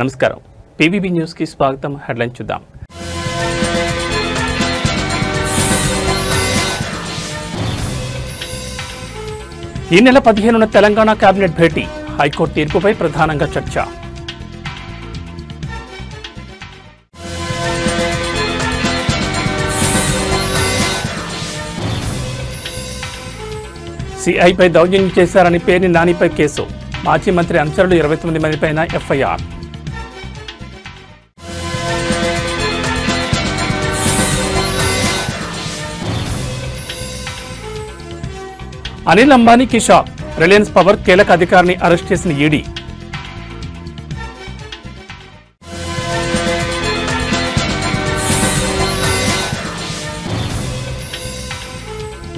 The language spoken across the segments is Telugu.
నమస్కారం పీవీబీ న్యూస్ కి స్వాగతం. హెడ్లైన్ చూద్దాం. ఈ నెల 15న తెలంగాణ కేబినెట్ భేటీ, హైకోర్టు తీర్పుపై ప్రధానంగా చర్చ. సిఐపై దౌర్జన్యం చేశారని పేర్ని నానిపై కేసు, మాజీ మంత్రి అనుచరులు 29 మందిపైన ఎఫ్ఐఆర్. అనిల్ అంబానీకి షాక్, రిలయన్స్ పవర్ కీలక అధికారిని అరెస్ట్ చేసిన ఈడీ.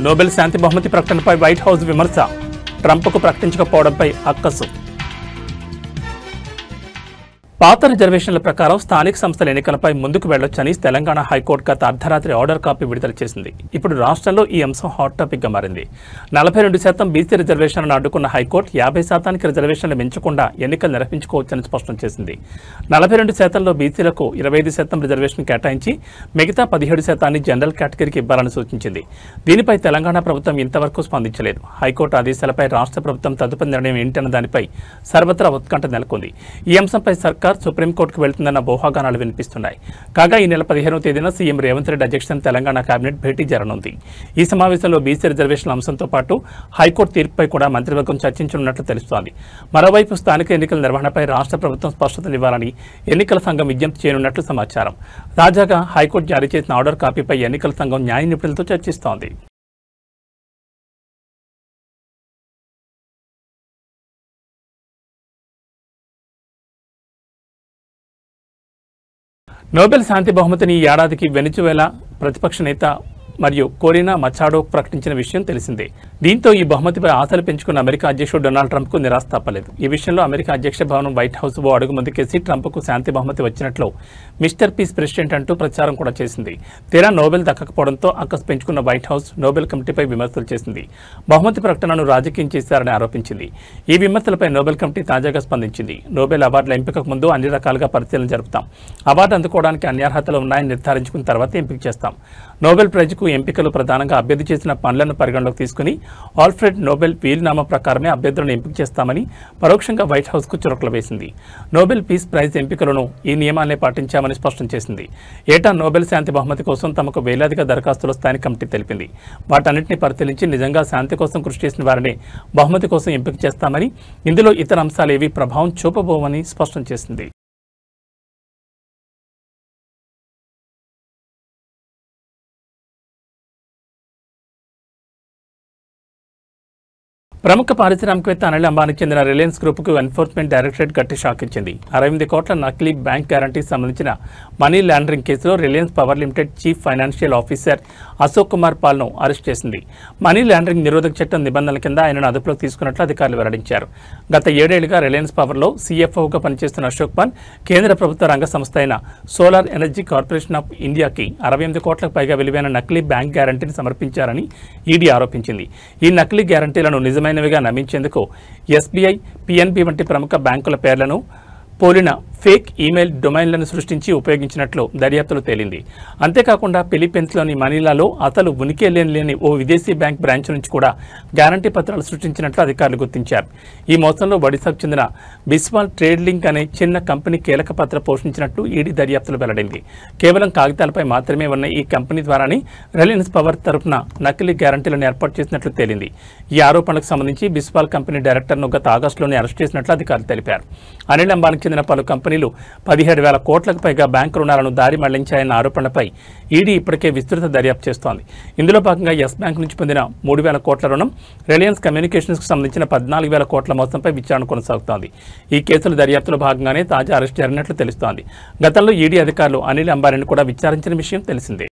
నోబెల్ శాంతి బహుమతి ప్రకటనపై వైట్ హౌస్ విమర్శ, ట్రంప్కు ప్రకటించకపోవడంపై అక్కసు. పాత రిజర్వేషన్ల ప్రకారం స్థానిక సంస్థల ఎన్నికలపై ముందుకు వెళ్లొచ్చని తెలంగాణ హైకోర్టు గత అర్ధరాత్రి ఆర్డర్ కాపీ విడుదల చేసింది. ఇప్పుడు రాష్ట్రంలో ఈ అంశం హాట్ టాపిక్ గా మారింది. 42% బీసీ రిజర్వేషన్లను అడ్డుకున్న హైకోర్టు 50% రిజర్వేషన్లు మించకుండా ఎన్నికలు నిర్వహించుకోవచ్చని స్పష్టం చేసింది. 42%లో బీసీలకు 25% రిజర్వేషన్ కేటాయించి మిగతా 17% జనరల్ కేటగిరీకి ఇవ్వాలని సూచించింది. దీనిపై తెలంగాణ ప్రభుత్వం ఇంతవరకు స్పందించలేదు. హైకోర్టు ఆదేశాలపై రాష్ట్ర ప్రభుత్వం తదుపరి నిర్ణయం ఏంటన్న దానిపై సర్వత్రా ఉత్కంఠ నెలకొంది. ఈ అంశంపై సర్కార్ సుప్రీంకోర్టుకు వెళ్తుందన్న ఊహాగానాలు వినిపిస్తున్నాయి. కాగా ఈ నెల 15వ తేదీన సీఎం రేవంత్ రెడ్డి అధ్యక్షతన తెలంగాణ కేబినెట్ భేటీ జరగనుంది. ఈ సమావేశంలో బీసీ రిజర్వేషన్ల అంశంతో పాటు హైకోర్టు తీర్పుపై కూడా మంత్రివర్గం చర్చించనున్నట్లు తెలుస్తోంది. మరోవైపు స్థానిక ఎన్నికల నిర్వహణపై రాష్ట్ర ప్రభుత్వం స్పష్టతనివ్వాలని ఎన్నికల సంఘం విజ్ఞప్తి చేయనున్నట్లు సమాచారం. తాజాగా హైకోర్టు జారీ చేసిన ఆర్డర్ కాపీపై ఎన్నికల సంఘం న్యాయ నిపుణులతో చర్చిస్తోంది. నోబెల్ శాంతి బహుమతిని ఈ ఏడాదికి వెనిజువేలా ప్రతిపక్ష నేత మరియు కోరినా మచాడో ప్రకటించిన విషయం తెలిసిందే. దీంతో ఈ బహుమతిపై ఆశలు పెంచుకున్న అమెరికా అధ్యక్షుడు డొనాల్డ్ ట్రంప్ కు నిరాశ తప్పలేదు. ఈ విషయంలో అమెరికా అధ్యక్ష భవనం వైట్ హౌస్ ఓ అడుగు ముందుకేసి ట్రంప్ కు శాంతి బహుమతి వచ్చినట్లు మిస్టర్ పీస్ ప్రెసిడెంట్ అంటూ ప్రచారం కూడా చేసింది. తీరా నోబెల్ దక్కకపోవడంతో అక్కసు పెంచుకున్న వైట్ హౌస్ నోబెల్ కమిటీపై విమర్శలు చేసింది. బహుమతి ప్రకటనను రాజకీయం చేశారని ఆరోపించింది. ఈ విమర్శలపై నోబెల్ కమిటీ తాజాగా స్పందించింది. నోబెల్ అవార్డుల ఎంపికకు ముందు అన్ని రకాలుగా పరిశీలన జరుపుతాం. అవార్డు అందుకోవడానికి అన్ని అర్హతలు ఉన్నాయని నిర్ధారించుకున్న తర్వాత ఎంపిక చేస్తాం. నోబెల్ ప్రైజ్కు ఎంపికలు ప్రధానంగా అభ్యర్థి చేసిన పనులను పరిగణలోకి తీసుకుని ఆల్ఫ్రెడ్ నోబెల్ వీలునామా ప్రకారమే అభ్యర్థులను ఎంపిక చేస్తామని పరోక్షంగా వైట్ హౌస్ కు చురకలు వేసింది. నోబెల్ పీస్ ప్రైజ్ ఎంపికలను ఈ నియమాలనే పాటించామని స్పష్టం చేసింది. ఏటా నోబెల్ శాంతి బహుమతి కోసం తమకు వేలాదిగా దరఖాస్తులు వస్తాయని కమిటీ తెలిపింది. వాటన్నింటినీ పరిశీలించి నిజంగా శాంతి కోసం కృషి చేసిన వారిని బహుమతి కోసం ఎంపిక చేస్తామని, ఇందులో ఇతర అంశాలేవీ ప్రభావం చూపబోవని స్పష్టం చేసింది. ప్రముఖ పారిశ్రామికవేత్త అనిల్ అంబానీకి చెందిన రిలయన్స్ గ్రూప్కు ఎన్ఫోర్స్మెంట్ డైరెక్టరేట్ గట్టి షాక్ ఇచ్చింది. 68 కోట్ల నకిలీ బ్యాంక్ గ్యారంటీకి సంబంధించిన మనీ లాండరింగ్ కేసులో Reliance Power Limited chief financial officer Ashok Kumar పాల్ను అరెస్ట్ చేసింది. మనీ లాండరింగ్ నిరోధక చట్టం నిబంధనల కింద ఆయనను అదుపులోకి తీసుకున్నట్లు అధికారులు వెల్లడించారు. గత 7 ఏళ్లుగా రిలయన్స్ పవర్లో సీఎఫ్ఓగా పనిచేస్తున్న అశోక్ పాల్ కేంద్ర ప్రభుత్వ రంగ సంస్థ అయిన సోలార్ ఎనర్జీ కార్పొరేషన్ ఆఫ్ ఇండియాకి 68 కోట్లకు పైగా విలువైన నకిలీ బ్యాంక్ గ్యారంటీని సమర్పించారని ఈడీ ఆరోపించింది. ఈ నకిలీ గ్యారంటీలను నిజమైనవిగా నమ్మించేందుకు ఎస్బీఐ, పిఎన్బి వంటి ప్రముఖ బ్యాంకుల పేర్లను పోలిన ఫేక్ ఈమెయిల్ డొమైన్లను సృష్టించి ఉపయోగించినట్లు దర్యాప్తులో తేలింది. అంతేకాకుండా ఫిలిప్పీన్స్లోని మనీలాలో అసలు ఉనికి లేని ఓ విదేశీ బ్యాంక్ బ్రాంచ్ నుంచి కూడా గ్యారంటీ పత్రాలు సృష్టించినట్లు అధికారులు గుర్తించారు. ఈ మోసంలో ఒడిశాకు చెందిన బిస్వాల్ ట్రేడ్ లింక్ అనే చిన్న కంపెనీ కీలక పాత్ర పోషించినట్లు ఈడీ దర్యాప్తులు వెల్లడింది. కేవలం కాగితాలపై మాత్రమే ఉన్న ఈ కంపెనీ ద్వారానే రిలయన్స్ పవర్ తరఫున నకిలీ గ్యారంటీలను ఏర్పాటు చేసినట్లు తేలింది. ఈ ఆరోపణలకు సంబంధించి బిస్వాల్ కంపెనీ డైరెక్టర్ను గత ఆగస్టులోనే అరెస్ట్ చేసినట్లు అధికారులు తెలిపారు. అనిల్ అంబానీకి చెందిన పలు కంపెనీలు 17,000 కోట్లకు పైగా బ్యాంకు రుణాలను దారి మళ్లించాయన్న ఆరోపణలపై ఈడీ ఇప్పటికే విస్తృత దర్యాప్తు చేస్తోంది. ఇందులో భాగంగా యెస్ బ్యాంక్ నుంచి పొందిన 3,000 కోట్ల రుణం, రిలయన్స్ కమ్యూనికేషన్స్ కు సంబంధించిన 14,000 కోట్ల మోసంపై విచారణ కొనసాగుతోంది. ఈ కేసుల దర్యాప్తులో భాగంగానే తాజా అరెస్ట్ జరిగినట్లు తెలుస్తోంది. గతంలో ఈడీ అధికారులు అనిల్ అంబానీని కూడా విచారించిన విషయం తెలిసిందే.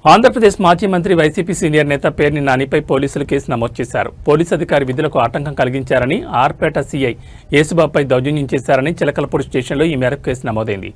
ఆంధ్రప్రదేశ్ మాజీ మంత్రి వైసీపీ సీనియర్ నేత పేర్ని నానిపై పోలీసులు కేసు నమోదు చేశారు. పోలీసు అధికారి విధులకు ఆటంకం కలిగించారని, ఆర్పేట సీఐ యేసుబాబుపై దౌర్జన్యం చేశారని చిలకలపూడి స్టేషన్లో ఈ మేరకు కేసు నమోదైంది.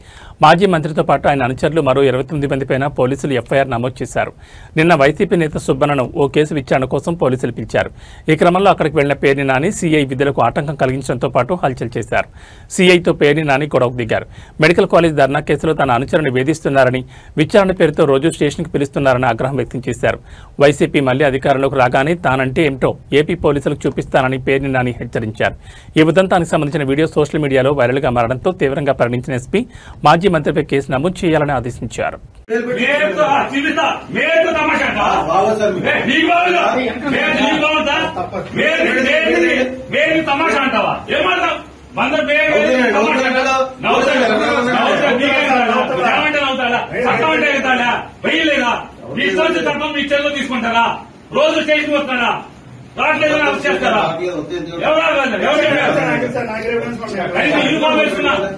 మాజీ మంత్రితో పాటు ఆయన అనుచరులు మరో 29 మందిపైన పోలీసులు ఎఫ్ఐఆర్ నమోదు చేశారు. నిన్న వైసీపీ నేత సుబ్బన్నను ఓ కేసు విచారణ కోసం పోలీసులు పిలిచారు. ఈ క్రమంలో అక్కడికి వెళ్లిన పేర్ని నాని సీఐ విధులకు ఆటంకం కలిగించడంతో పాటు హల్చల్ చేశారు. సీఐతో పేర్ని నాని గొడవకు దిగారు. మెడికల్ కాలేజ్ ధర్నా కేసులో తన అనుచరుని వేధిస్తున్నారని, విచారణ పేరుతో రోజు స్టేషన్కి పిలుస్తున్నారని ఆగ్రహం వ్యక్తం చేశారు. వైసీపీ మళ్లీ అధికారంలోకి రాగానే తానంటే ఏమిటో ఏపీ పోలీసులకు చూపిస్తానని పేర్ని నాని హెచ్చరించారు. ఈ ఉదంతానికి సంబంధించిన వీడియో సోషల్ మీడియాలో వైరల్గా మారడంతో తీవ్రంగా పరిగణించిన ఎస్పీ మాజీ మంత్రిపై కేసు నమోదు చేయాలని ఆదేశించారు. మీ చెల్లో తీసుకుంటారా? రోజు స్టేషన్ వస్తారా? రావట్లేదు అరెస్ట్ చేస్తారా?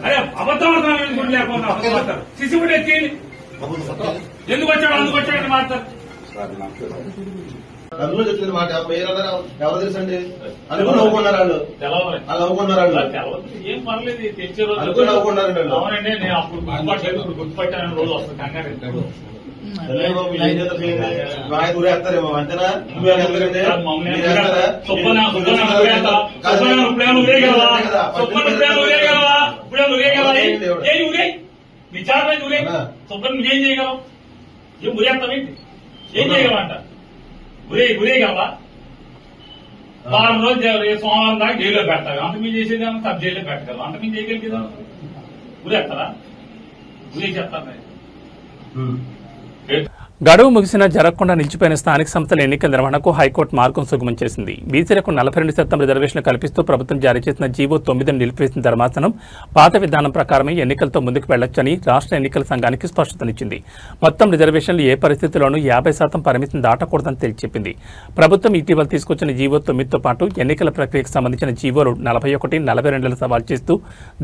అరే అబద్ధం లేకపోతే సిసిబుడ్ ఎత్తి ఎందుకు వచ్చాడు అందుకు వచ్చాడని మాట్లాడతారు. అందులో చెప్పింది మాట ఎవరు తెలుసండి అనుకుని నవ్వుకున్నారు వాళ్ళు. వాళ్ళు నవ్వుకున్నారు వాళ్ళు. ఏం పర్లేదు తెచ్చే రోజు అనుకుని నవ్వుకున్నారు. అవునండి, నేను అప్పుడు గుర్తుపట్టలేదు, ఇప్పుడు గుర్తుపట్టాను. రోజు వస్తుంది కంగారు. ఊరేస్తారేమో అంతేనా? నువ్వేస్తారండి నీ చాలా ఊరే సుబ్బన్ నువ్వేం చేయగలవు? ఏం ఊరేస్తావేంటి? ఏం చేయగలవంట? ఊరేయగలవా? వారం రోజు సోమవారం దాకా జైల్లో పెడతావు. అంత మీరు చేసేది సబ్ జైల్లో పెట్టగలవు. అంత మీరు చేయగలిగేదా? ఊరేస్తారా? ఊరే చెప్తాను. గడువు ముగిసినా జరగకుండా నిలిచిపోయిన స్థానిక సంస్థల ఎన్నికల నిర్వహణకు హైకోర్టు మార్గం సుగమం చేసింది. బీసీలకు 42% రిజర్వేషన్లు కల్పిస్తూ ప్రభుత్వం జారీ చేసిన జీవో 9ను నిలిపివేసిన ధర్మాసనం పాత విధానం ప్రకారమే ఎన్నికలతో ముందుకు వెళ్లొచ్చని రాష్ట్ర ఎన్నికల సంఘానికి స్పష్టతనిచ్చింది. మొత్తం రిజర్వేషన్లు ఏ పరిస్థితిలోనూ 50% పరిమితిని దాటకూడదని తేల్చెప్పింది. ప్రభుత్వం ఇటీవల తీసుకొచ్చిన జీవో 9తో పాటు ఎన్నికల ప్రక్రియకు సంబంధించిన జీవోలు 41, 42లను సవాల్ చేస్తూ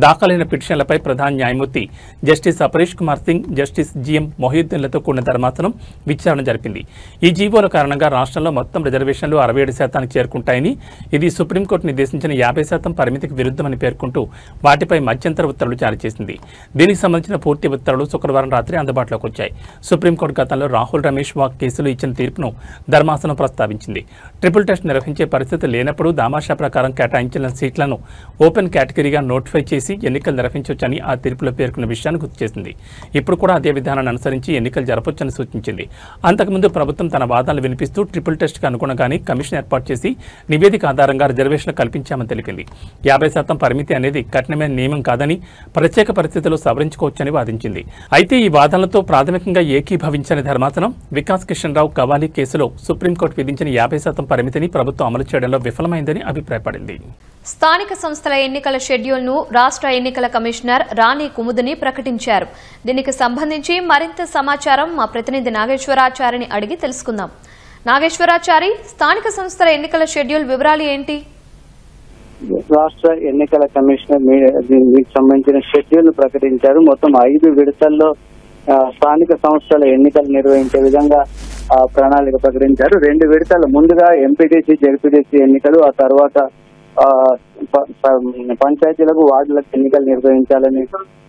దాఖలైన పిటిషన్లపై ప్రధాన న్యాయమూర్తి justice Aparesh Kumar Singh, justice GM మొహియుద్దీన్లతో కూడిన ధర్మాసనం విచారణ జరిపింది. ఈ జీవోల కారణంగా రాష్ట్రంలో మొత్తం రిజర్వేషన్లు 67% చేరుకుంటాయని, ఇది సుప్రీంకోర్టు నిర్దేశించిన 50% పరిమితికి విరుద్ధమని పేర్కొంటూ వాటిపై మధ్యంతర ఉత్తర్వులు జారీ చేసింది. దీనికి సంబంధించిన పూర్తి ఉత్తర్వులు శుక్రవారం రాత్రి అందుబాటులోకి వచ్చాయి. సుప్రీంకోర్టు గతంలో రాహుల్ రమేష్ వాక్ కేసులు ఇచ్చిన తీర్పును ధర్మాసనం ప్రస్తావించింది. ట్రిపుల్ టెస్ట్ నిర్వహించే పరిస్థితి లేనప్పుడు దామాషా ప్రకారం కేటాయించిన సీట్లను ఓపెన్ కేటగిరీగా నోటిఫై చేసి ఎన్నికలు నిర్వహించవచ్చని ఆ తీర్పులో పేర్కొన్న విషయాన్ని గుర్తు చేసింది. ఇప్పుడు కూడా అదే విధానాన్ని అనుసరించి ఎన్నికలు జరపొచ్చని సూచించింది. అంతకుముందు ప్రభుత్వం తన వాదనలు వినిపిస్తూ ట్రిపుల్ టెస్ట్కి అనుగుణంగానే కమిషన్ ఏర్పాటు చేసి నివేదిక ఆధారంగా రిజర్వేషన్లు కల్పించామని తెలిపింది. 50% పరిమితి అనేది కఠినమైన నియమం కాదని, ప్రత్యేక పరిస్థితుల్లో సవరించుకోవచ్చని వాదించింది. అయితే ఈ వాదనలతో ప్రాథమికంగా ఏకీభవించని ధర్మాసనం వికాస్ కిషన్ రావు కవాలి కేసులో సుప్రీంకోర్టు విధించిన 50% పరిమితిని ప్రభుత్వం అమలు చేయడంలో విఫలమైందని అభిప్రాయపడింది. స్థానిక సంస్థల ఎన్నికల షెడ్యూల్ను రాష్ట్ర ఎన్నికల కమిషనర్ రాణి కుముదిని ప్రకటించారు. దీనికి సంబంధించి మరింత సమాచారం మా ప్రతినిధి నాగేశ్వరాచారిని అడిగి తెలుసుకుందాం. నాగేశ్వరాచారి, స్థానిక సంస్థల ఎన్నికల షెడ్యూల్ వివరాలు ఏంటి? రాష్ట్ర ఎన్నికల కమిషనర్ దీనికి సంబంధించిన షెడ్యూల్ ప్రకటించారు. మొత్తం 5 విడతల్లో స్థానిక సంస్థల ఎన్నికలు నిర్వహించే విధంగా ప్రణాళిక ప్రకటించారు. 2 విడతలు ముందుగా ఎంపీటీసీ, జెడ్పీటీసీ ఎన్నికలు, ఆ తర్వాత పంచాయతీలకు, వార్డులకు ఎన్నికలు నిర్వహించాలని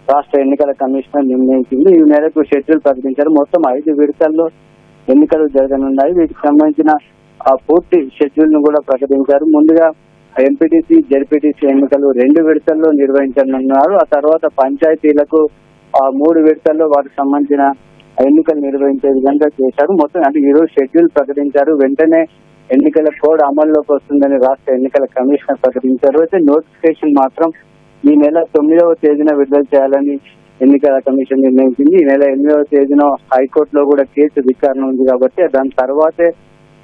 రాష్ట్ర ఎన్నికల కమిషనర్ నిర్ణయించింది. ఈ మేరకు షెడ్యూల్ ప్రకటించారు. మొత్తం 5 విడతల్లో ఎన్నికలు జరగనున్నాయి. వీటికి సంబంధించిన పూర్తి షెడ్యూల్ ను కూడా ప్రకటించారు. ముందుగా ఎంపీటీసీ, జెడ్పీటీసీ ఎన్నికలు 2 విడతల్లో నిర్వహించనున్నారు. ఆ తర్వాత పంచాయతీలకు 3 విడతల్లో వాటికి సంబంధించిన ఎన్నికలు నిర్వహించే విధంగా చేశారు. మొత్తం అంటే ఈ రోజు షెడ్యూల్ ప్రకటించారు. వెంటనే ఎన్నికల కోడ్ అమల్లోకి వస్తుందని రాష్ట్ర ఎన్నికల కమిషనర్ ప్రకటించారు. అయితే నోటిఫికేషన్ మాత్రం ఈ నెల 9వ తేదీన విడుదల చేయాలని ఎన్నికల కమిషన్ నిర్ణయించింది. ఈ నెల 8వ తేదీన హైకోర్టులో కూడా కేసు విచారణ ఉంది కాబట్టి దాని తర్వాతే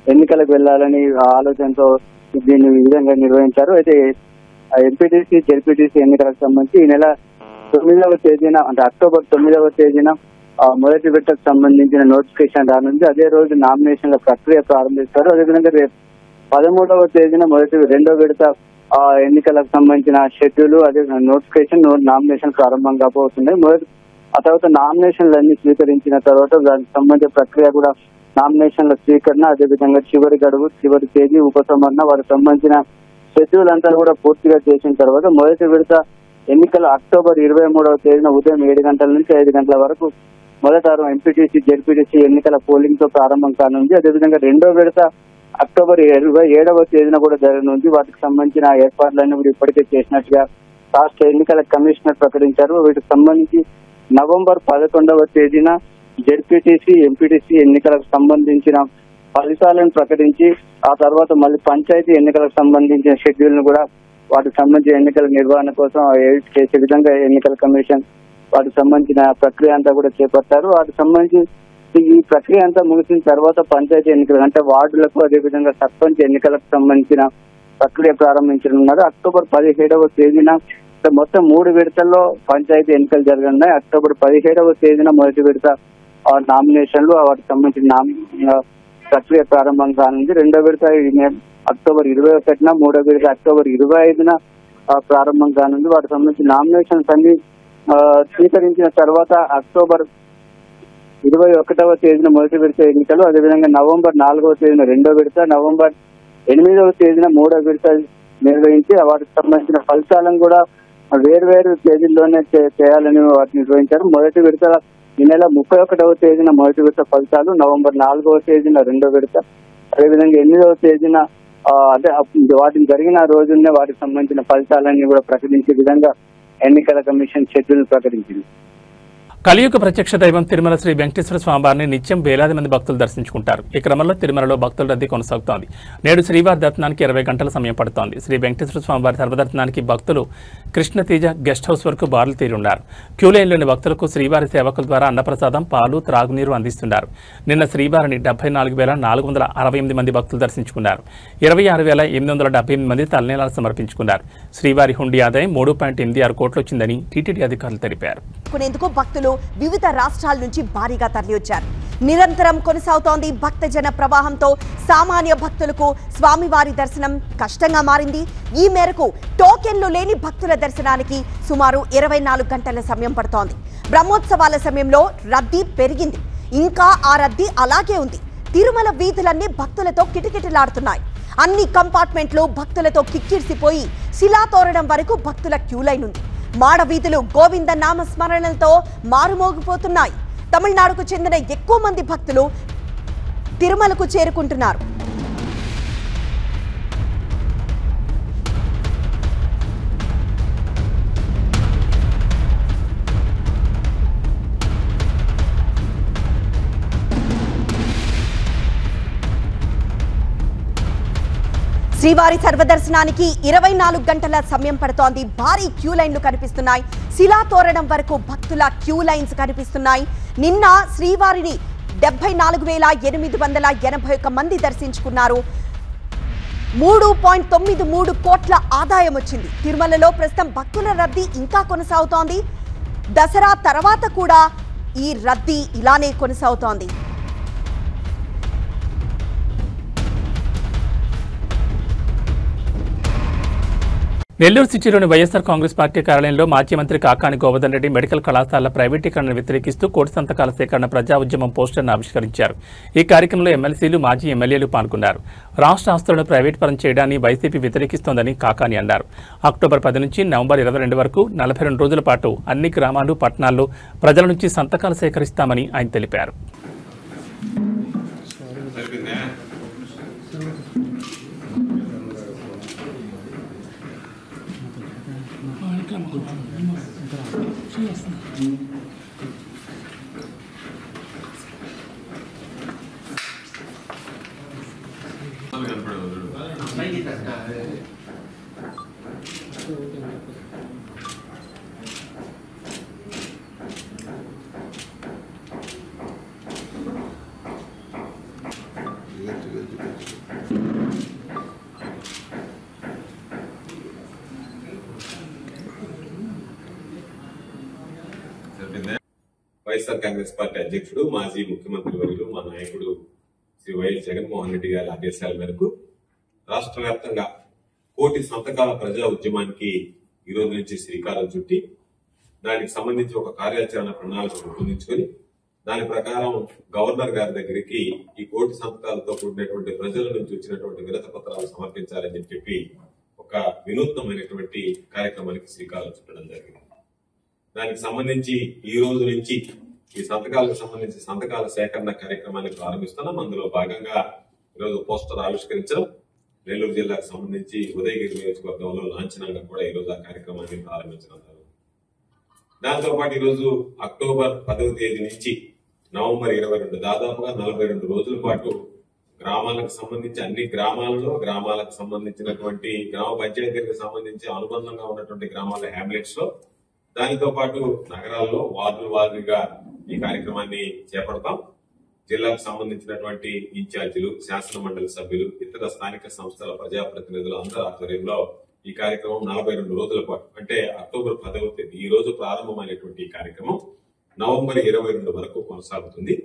ఎన్నికలకు వెళ్లాలని ఆలోచనతో దీన్ని ఈ విధంగా నిర్వహించారు. అయితే ఎంపీటీసీ, జెడ్పీటీసీ ఎన్నికలకు సంబంధించి ఈ నెల 9వ తేదీన అంటే అక్టోబర్ 9వ తేదీన మొదటి విడతకు సంబంధించిన నోటిఫికేషన్ రానుంది. అదే రోజు నామినేషన్ల ప్రక్రియ ప్రారంభిస్తారు. అదేవిధంగా రేపు 13వ తేదీన 2వ విడత ఎన్నికలకు సంబంధించిన షెడ్యూల్, అదే నోటిఫికేషన్, నామినేషన్ ప్రారంభం కాబోతున్నాయి. ఆ తర్వాత నామినేషన్లు అన్ని స్వీకరించిన తర్వాత దానికి సంబంధించిన ప్రక్రియ కూడా నామినేషన్ల స్వీకరణ, అదేవిధంగా చివరి గడువు, చివరి తేదీ, ఉపసంహరణ, వారికి సంబంధించిన షెడ్యూల్ అంతా కూడా పూర్తిగా చేసిన తర్వాత మొదటి విడత ఎన్నికలు అక్టోబర్ 23వ తేదీన ఉదయం 7 గంటల నుంచి 5 గంటల వరకు మొదట ఎంపీటీసీ, జెడ్పీటీసీ ఎన్నికల పోలింగ్ తో ప్రారంభం కానుంది. అదేవిధంగా రెండో విడత అక్టోబర్ 27వ తేదీన కూడా జరగనుంది. వాటికి సంబంధించిన ఏర్పాట్లన్నీ కూడా ఇప్పటికే చేసినట్టుగా రాష్ట్ర ఎన్నికల కమిషనర్ ప్రకటించారు. వీటికి సంబంధించి నవంబర్ 11వ తేదీన జెడ్పీటీసీ, ఎంపీటీసీ ఎన్నికలకు సంబంధించిన ఫలితాలను ప్రకటించి ఆ తర్వాత మళ్ళీ పంచాయతీ ఎన్నికలకు సంబంధించిన షెడ్యూల్ ను కూడా వాటికి సంబంధించిన ఎన్నికల నిర్వహణ కోసం చేసే విధంగా ఎన్నికల కమిషన్ వాటికి సంబంధించిన ప్రక్రియ అంతా కూడా చేపట్టారు. వాటికి సంబంధించి ఈ ప్రక్రియ అంతా ముగిసిన తర్వాత పంచాయతీ ఎన్నికలు అంటే వార్డులకు, అదేవిధంగా సర్పంచ్ ఎన్నికలకు సంబంధించిన ప్రక్రియ ప్రారంభించనున్నారు. అక్టోబర్ 17వ తేదీన మొత్తం 3 విడతల్లో పంచాయతీ ఎన్నికలు జరగనున్నాయి. అక్టోబర్ 17వ తేదీన మొదటి విడత నామినేషన్లు, వాటికి సంబంధించిన ప్రక్రియ ప్రారంభం కానుంది. రెండో విడత అక్టోబర్ 21న, మూడో విడత అక్టోబర్ 25న ప్రారంభం కానుంది. వాటికి సంబంధించిన నామినేషన్స్ అన్ని స్వీకరించిన తర్వాత అక్టోబర్ 21వ తేదీన మొదటి విడత ఎన్నికలు, అదేవిధంగా నవంబర్ 4వ తేదీన రెండో విడత, నవంబర్ 8వ తేదీన మూడో విడత నిర్వహించి వాటికి సంబంధించిన ఫలితాలను కూడా వేర్వేరు తేదీల్లోనే చేయాలని వాటిని నిర్వహించారు. మొదటి విడత ఈ నెల 31వ తేదీన మొదటి విడత ఫలితాలు, నవంబర్ 4వ తేదీన రెండో విడత, అదేవిధంగా 8వ తేదీన అంటే వాటిని జరిగిన రోజునే వాటికి సంబంధించిన ఫలితాలన్నీ కూడా ప్రకటించే విధంగా ఎన్నికల కమిషన్ షెడ్యూల్ ప్రకటించింది. కలియుగ ప్రత్యక్ష దైవం తిరుమల శ్రీ వెంకటేశ్వర స్వామివారిని నిత్యం వేలాది మంది భక్తులు దర్శించుకుంటారు. ఈ క్రమంలో తిరుమలలో భక్తుల రద్దీ కొనసాగుతోంది. నేడు శ్రీవారి దర్శనానికి 20 గంటల సమయం పడుతోంది. శ్రీ వెంకటేశ్వర స్వామివారి సర్వదర్శనానికి భక్తులు కృష్ణతీజ గెస్ట్ హౌస్ వరకు బారులు తీరున్నారు. క్యూ లైన్లోని భక్తులకు శ్రీవారి సేవకుల ద్వారా అన్నప్రసాదం, పాలు, త్రాగునీరు అందిస్తున్నారు. నిన్న శ్రీవారిని 74,468 మంది భక్తులు దర్శించుకున్నారు. 26,878 మంది తలనీలాలు సమర్పించుకున్నారు. శ్రీవారి హుండీ ఆదాయం 3.86 కోట్లు వచ్చిందని టీటీడీ అధికారులు తెలిపారు. భక్తులు వివిధ రాష్ట్రాల నుంచి భారీగా తరలివచ్చారు. నిరంతరం కొనసాగుతోంది భక్తజన ప్రవాహంతో సామాన్య భక్తులకు స్వామివారి దర్శనం కష్టంగా మారింది. ఈ మేరకు టోకెన్లు లేని భక్తుల దర్శనానికి సుమారు 24 గంటల సమయం పడుతోంది. బ్రహ్మోత్సవాల సమయంలో రద్దీ పెరిగింది. ఇంకా ఆ రద్దీ అలాగే ఉంది. తిరుమల వీధులన్నీ భక్తులతో కిటకిటలాడుతున్నాయి. అన్ని కంపార్ట్మెంట్లు భక్తులతో కిక్కిరిసిపోయి శిలాతోరణం వరకు భక్తుల క్యూ లైన్ ఉంది. మాడ వీధులు గోవింద నామ స్మరణలతో మారుమోగిపోతున్నాయి. తమిళనాడుకు చెందిన ఎక్కువ మంది భక్తులు తిరుమలకు చేరుకుంటున్నారు. శ్రీవారి సర్వదర్శనానికి 24 గంటల సమయం పడుతోంది. భారీ క్యూ లైన్లు కనిపిస్తున్నాయి. శిలాతోరణం వరకు భక్తుల క్యూ లైన్స్ కనిపిస్తున్నాయి. నిన్న శ్రీవారిని 74,881 మంది దర్శించుకున్నారు. 3.93 కోట్ల ఆదాయం వచ్చింది. తిరుమలలో ప్రస్తుతం భక్తుల రద్దీ ఇంకా కొనసాగుతోంది. దసరా తర్వాత కూడా ఈ రద్దీ ఇలానే కొనసాగుతోంది. నెల్లూరు సిటీలోని వైఎస్ఆర్ కాంగ్రెస్ పార్టీ కార్యాలయంలో మాజీ మంత్రి కాకాని గోవర్ధన్ రెడ్డి మెడికల్ కళాశాలల ప్రైవేటీకరణను వ్యతిరేకిస్తూ కోటి సంతకాల సేకరణ ప్రజా ఉద్యమం పోస్టర్ను ఆవిష్కరించారు. ఈ కార్యక్రమంలో ఎమ్మెల్సీలు, మాజీ ఎమ్మెల్యేలు పాల్గొన్నారు. రాష్ట్ర ఆస్తులను ప్రైవేట్ పరం చేయడాన్ని వైసీపీ వ్యతిరేకిస్తోందని కాకాని అన్నారు. అక్టోబర్ 10 నుంచి నవంబర్ 22 వరకు 42 రోజుల పాటు అన్ని గ్రామాలు, పట్టణాల్లో ప్రజల నుంచి సంతకాలు సేకరిస్తామని ఆయన తెలిపారు. వైఎస్ఆర్ కాంగ్రెస్ పార్టీ అధ్యక్షుడు, మాజీ ముఖ్యమంత్రి వర్యులు, మా నాయకుడు శ్రీ వైఎస్ జగన్మోహన్ రెడ్డి గారి ఆదేశాల మేరకు రాష్ట్ర వ్యాప్తంగా కోటి సంతకాల ప్రజా ఉద్యమానికి ఈ రోజు నుంచి శ్రీకారం చుట్టి దానికి సంబంధించి ఒక కార్యాచరణ ప్రణాళిక రూపొందించుకొని దాని ప్రకారం గవర్నర్ గారి దగ్గరికి ఈ కోటి సంతకాలతో కూడినటువంటి ప్రజల నుంచి వచ్చినటువంటి వినత పత్రాలు సమర్పించాలని చెప్పి ఒక వినూత్నమైనటువంటి కార్యక్రమానికి శ్రీకారం చుట్టడం జరిగింది. దానికి సంబంధించి ఈ రోజు నుంచి ఈ సంతకాలకు సంబంధించి సంతకాల సేకరణ కార్యక్రమాన్ని ప్రారంభిస్తున్నాం. అందులో భాగంగా ఈరోజు పోస్టర్ ఆవిష్కరించడం, నెల్లూరు జిల్లాకు సంబంధించి ఉదయగిరి నియోజకవర్గంలో లాంఛనంగా కూడా ఈరోజు ఆ కార్యక్రమాన్ని ప్రారంభించడం జరుగుతుంది. దాంతో పాటు ఈరోజు అక్టోబర్ 10వ తేదీ నుంచి నవంబర్ 22 దాదాపుగా 42 రోజుల పాటు గ్రామాలకు సంబంధించి అన్ని గ్రామాలలో గ్రామాలకు సంబంధించినటువంటి గ్రామ పంచాయతీలకు సంబంధించి అనుబంధంగా ఉన్నటువంటి గ్రామాల హ్యామ్లెట్స్ లో, దానితో పాటు నగరాల్లో వార్డుల వారీగా ఈ కార్యక్రమాన్ని చేపడతాం. జిల్లాకు సంబంధించినటువంటి ఇన్ఛార్జీలు, శాసన మండలి సభ్యులు, ఇతర స్థానిక సంస్థల ప్రజాప్రతినిధులు అందరి ఆధ్వర్యంలో ఈ కార్యక్రమం 42 రోజుల పాటు అంటే అక్టోబర్ 10వ తేదీ ఈ రోజు ప్రారంభమైనటువంటి ఈ కార్యక్రమం నవంబర్ 22 వరకు కొనసాగుతుంది.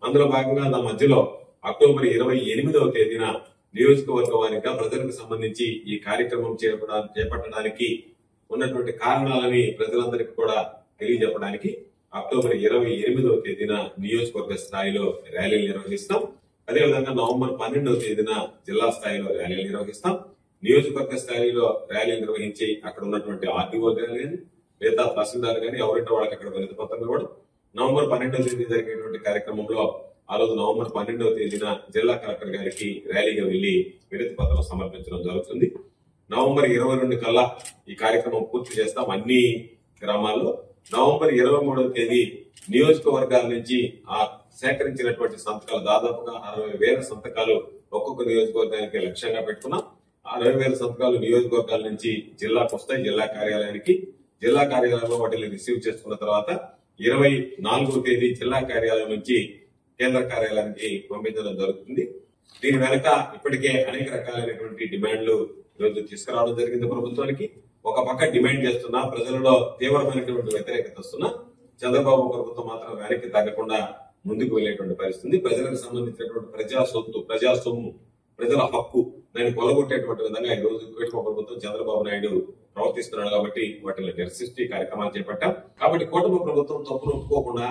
అందులో భాగంగా నా మధ్యలో అక్టోబర్ 28వ తేదీన నియోజకవర్గ వారీగా ప్రజలకు సంబంధించి ఈ కార్యక్రమం చేపట్టడానికి ఉన్నటువంటి కారణాలని ప్రజలందరికీ కూడా తెలియజెప్పడానికి అక్టోబర్ 28వ తేదీన నియోజకవర్గ స్థాయిలో ర్యాలీలు నిర్వహిస్తాం. అదేవిధంగా నవంబర్ 12వ తేదీన జిల్లా స్థాయిలో ర్యాలీలు నిర్వహిస్తాం. నియోజకవర్గ స్థాయిలో ర్యాలీలు నిర్వహించి అక్కడ ఉన్నటువంటి ఆర్డీఓ గాని లేదా తహసీల్దార్ గాని ఎవరింటే వాళ్ళకి అక్కడ వినతి పత్రాలు కూడా నవంబర్ 12వ తేదీ జరిగేటువంటి కార్యక్రమంలో ఆ రోజు నవంబర్ 12వ తేదీన జిల్లా కలెక్టర్ గారికి ర్యాలీగా వెళ్లి వినతి పత్రం సమర్పించడం జరుగుతుంది. నవంబర్ 22 కల్లా ఈ కార్యక్రమం పూర్తి చేస్తాం అన్ని గ్రామాల్లో. నవంబర్ 23వ తేదీ నియోజకవర్గాల నుంచి ఆ సేకరించినటువంటి సంతకాలు దాదాపుగా 60,000 సంతకాలు ఒక్కొక్క నియోజకవర్గానికి లక్ష్యంగా పెట్టుకున్నాం. 60,000 సంతకాలు నియోజకవర్గాల నుంచి జిల్లాకు వస్తాయి. జిల్లా కార్యాలయానికి, జిల్లా కార్యాలయంలో వాటిని రిసీవ్ చేసుకున్న తర్వాత 24వ తేదీ జిల్లా కార్యాలయం నుంచి కేంద్ర కార్యాలయానికి పంపించడం జరుగుతుంది. దీని వెనక ఇప్పటికే అనేక రకాలైనటువంటి డిమాండ్లు ఈరోజు తీసుకురావడం జరిగింది ప్రభుత్వానికి. ఒక పక్క డిమాండ్ చేస్తున్నా, ప్రజలలో తీవ్రమైనటువంటి వ్యతిరేకత వస్తున్నా చంద్రబాబు ప్రభుత్వం మాత్రం వెనక్కి తగ్గకుండా ముందుకు వెళ్లేటువంటి పరిస్థితి. ప్రజలకు సంబంధించినటువంటి ప్రజా సొత్తు, ప్రజా సొమ్ము, ప్రజల హక్కు దాన్ని కొలగొట్టేటువంటి విధంగా ఈ రోజు కూటమి ప్రభుత్వం చంద్రబాబు నాయుడు ప్రవర్తిస్తున్నాడు. కాబట్టి వాటిని నిరసిస్తూ కార్యక్రమాలు చేపట్టాం. కాబట్టి కూటమి ప్రభుత్వం తప్పును ఒప్పుకోకుండా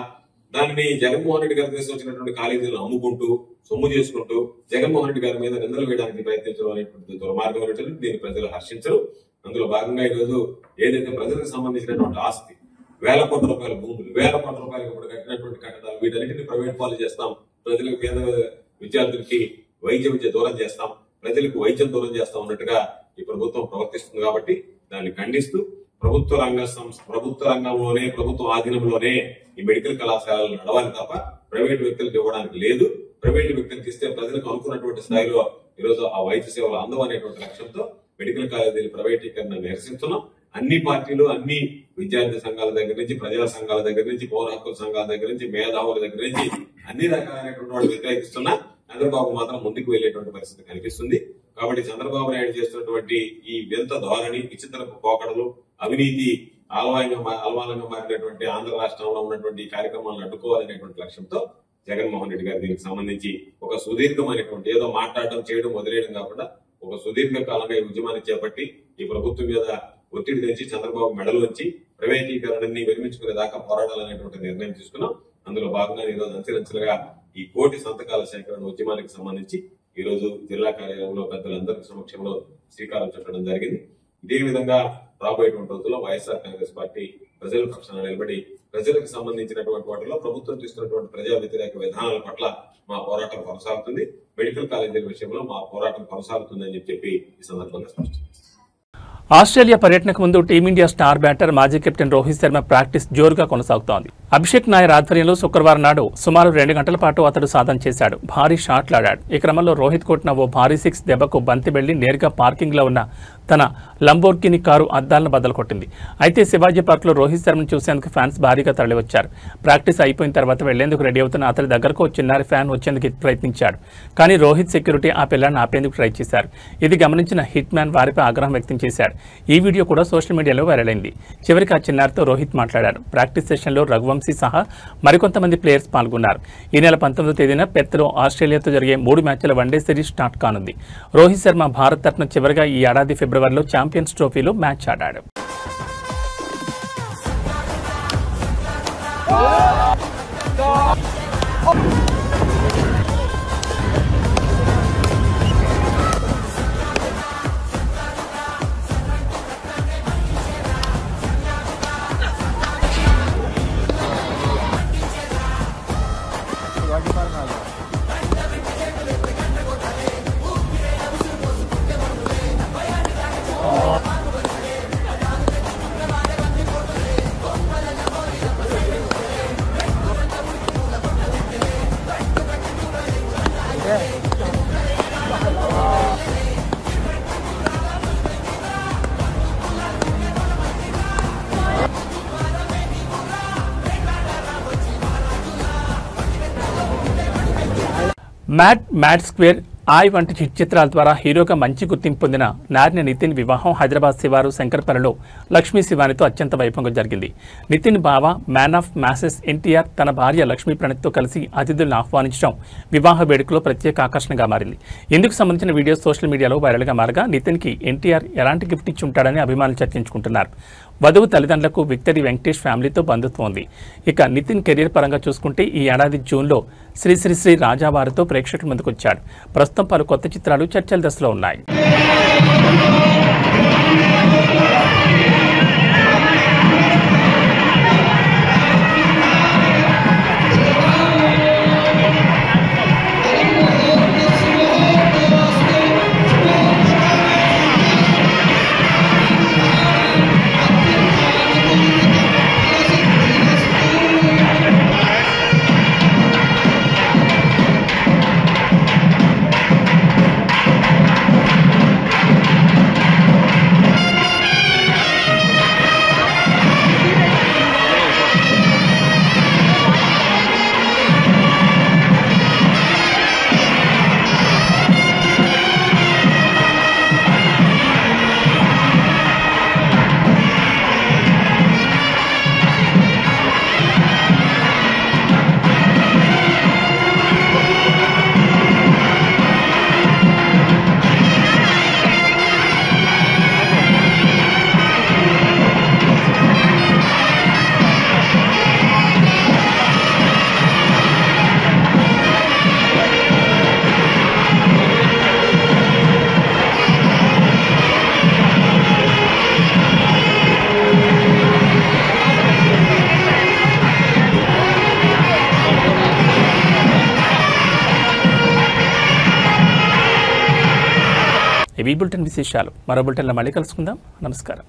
దానిని జగన్మోహన్ రెడ్డి గారు తీసుకొచ్చినటువంటి కాలేజీలను అమ్ముకుంటూ సొమ్ము చేసుకుంటూ జగన్మోహన్ రెడ్డి గారి మీద నిందలు వేయడానికి ప్రయత్నించడం అనేటువంటి దుర్మార్గం దీన్ని ప్రజలు హర్షించరు. అందులో భాగంగా ఈ రోజు ఏదైతే ప్రజలకు సంబంధించినటువంటి ఆస్తి, వేల కోట్ల రూపాయల భూములు, వేల కోట్ల రూపాయలకు ఇప్పుడు కట్టినటువంటి కట్టడాలు, వీటన్నిటిని ప్రైవేట్ పాలు చేస్తాం, ప్రజలకు పేద విద్యార్థులకి వైద్య విద్య దూరం చేస్తాం, ప్రజలకు వైద్యం దూరం చేస్తాం అన్నట్టుగా ఈ ప్రభుత్వం ప్రవర్తిస్తుంది. కాబట్టి దాన్ని ఖండిస్తూ ప్రభుత్వ రంగంలోనే ప్రభుత్వ ఆధీనంలోనే ఈ మెడికల్ కళాశాలలు నడవాలి తప్ప ప్రైవేట్ వ్యక్తులకు ఇవ్వడానికి లేదు. ప్రైవేట్ వ్యక్తులకు ఇస్తే ప్రజలకు అనుకున్నటువంటి స్థాయిలో ఈరోజు ఆ వైద్య సేవలు అందవనేటువంటి లక్ష్యంతో మెడికల్ కాలేజీల ప్రైవేటీకరణ నిరసిస్తున్నాం. అన్ని పార్టీలు, అన్ని విద్యార్థి సంఘాల దగ్గర నుంచి, ప్రజా సంఘాల దగ్గర నుంచి, పౌర హక్కుల సంఘాల దగ్గర నుంచి, మేధావుల దగ్గర నుంచి అన్ని రకాలైనటువంటి వాళ్ళు వ్యతిరేకిస్తున్నా చంద్రబాబు మాత్రం ముందుకు వెళ్లేటువంటి పరిస్థితి కనిపిస్తుంది. కాబట్టి చంద్రబాబు నాయుడు చేస్తున్నటువంటి ఈ వింత ధోరణి, విచిత్రపు పోకడలు, అవినీతి అలవాలంగా మారినటువంటి ఆంధ్ర రాష్ట్రంలో ఉన్నటువంటి ఈ కార్యక్రమాలను అడ్డుకోవాలనేటువంటి లక్ష్యంతో జగన్మోహన్ రెడ్డి గారు దీనికి సంబంధించి ఒక సుదీర్ఘమైనటువంటి ఏదో మాట్లాడడం, చేయడం, వదిలేయడం కాకుండా ఒక సుదీర్ఘ కాలంగా ఈ ఉద్యమాన్ని చేపట్టి ఈ ప్రభుత్వం మీద ఒత్తిడి తెచ్చి చంద్రబాబు మెడలు వచ్చి ప్రైవేటీకరణని విరమించుకునే దాకా పోరాడాలనేటువంటి నిర్ణయం తీసుకున్నాం. అందులో భాగంగా ఈరోజు అంచెలంచెలుగా ఈ కోటి సంతకాల సేకరణ ఉద్యమానికి సంబంధించి ఈ రోజు జిల్లా కార్యాలయంలో పెద్దలందరి సమక్షంలో శ్రీకారం చుట్టడం జరిగింది. ఇదే విధంగా రాబోయేటువంటి రోజుల్లో వైఎస్ఆర్ కాంగ్రెస్ పార్టీ ప్రజల పక్షాన నిలబడి ప్రజలకు సంబంధించినటువంటి వాటిలో ప్రభుత్వం తీసుకున్నటువంటి ప్రజా వ్యతిరేక విధానాల పట్ల మా పోరాటం కొనసాగుతుంది. మెడికల్ కాలేజీల విషయంలో మా పోరాటం కొనసాగుతుందని చెప్పి ఈ సందర్భంగా స్పష్టం. ఆస్ట్రేలియా పర్యటనకు ముందు టీమిండియా స్టార్ బ్యాటర్ మాజీ కెప్టెన్ రోహిత్ శర్మ ప్రాక్టీస్ జోరుగా కొనసాగుతోంది. అభిషేక్ నాయర్ ఆధ్వర్యంలో శుక్రవారం నాడు సుమారు 2 గంటల పాటు అతడు సాధన చేశాడు. భారీ షాట్లాడాడు. ఈ క్రమంలో రోహిత్ కొట్టిన ఓ భారీ 6 దెబ్బకు బంతి వెళ్లి నేరుగా పార్కింగ్ లో ఉన్న తన లంబోర్గిని కారు అద్దాలను బద్దలు కొట్టింది. అయితే శివాజీ పార్క్ లో రోహిత్ శర్మను చూసేందుకు ఫ్యాన్స్ భారీగా తరలివచ్చారు. ప్రాక్టీస్ అయిపోయిన తర్వాత వెళ్లేందుకు రెడీ అవుతున్న అతడి దగ్గరకు చిన్నారి ఫ్యాన్ వచ్చేందుకు ప్రయత్నించాడు. కానీ రోహిత్ సెక్యూరిటీ ఆ పిల్లాన్ని ఆపేందుకు ట్రై చేశారు. ఇది గమనించిన హిట్ మ్యాన్ వారిపై ఆగ్రహం వ్యక్తం చేశాడు. ఈ వీడియో కూడా సోషల్ మీడియాలో వైరల్ అయింది. చివరికి ఆ చిన్నారితో రోహిత్ మాట్లాడారు. ప్రాక్టీస్ సెషన్లో రఘువంశీ సహా మరికొంతమంది ప్లేయర్స్ పాల్గొన్నారు. ఈ నెల 19వ తేదీన పెర్త్లో ఆస్ట్రేలియాతో జరిగే 3 మ్యాచ్ల వన్డే సిరీస్ స్టార్ట్ కానుంది. రోహిత్ శర్మ భారత్ తరఫున చివరిగా ఈ ఏడాది ఫిబ్రవరిలో ఛాంపియన్స్ ట్రోఫీలో మ్యాచ్ ఆడాడు. మ్యాడ్ స్క్వేర్ ఆయ్ వంటి హిట్ చిత్రాల ద్వారా హీరోగా మంచి గుర్తింపు పొందిన నారిన నితిన్ వివాహం హైదరాబాద్ శివారు శంకర్పల్లిలో లక్ష్మీ శివానితో అత్యంత వైభవంగా జరిగింది. నితిన్ బావ మ్యాన్ ఆఫ్ మ్యాసెస్ ఎన్టీఆర్ తన భార్య లక్ష్మీ ప్రణయ్తో కలిసి అతిథులను ఆహ్వానించడం వివాహ వేడుకలో ప్రత్యేక ఆకర్షణగా మారింది. ఇందుకు సంబంధించిన వీడియో సోషల్ మీడియాలో వైరల్గా మారగా నితిన్కి ఎన్టీఆర్ ఎలాంటి గిఫ్ట్ ఇచ్చి ఉంటాడని అభిమానులు చర్చించుకుంటున్నారు. వధువు తల్లిదండ్రులకు విక్టరీ వెంకటేష్ ఫ్యామిలీతో బంధుత్వం ఉంది. ఇక నితిన్ కెరీర్ పరంగా చూసుకుంటే ఈ ఏడాది జూన్లో శ్రీ రాజావారితో ప్రేక్షకుల ముందుకు వచ్చాడు. ప్రస్తుతం పలు కొత్త చిత్రాలు చర్చల దశలో ఉన్నాయి. ఇవి బులెటిన్ విశేషాలు. మరో బులెటిన్లో మళ్ళీ కలుసుకుందాం. నమస్కారం.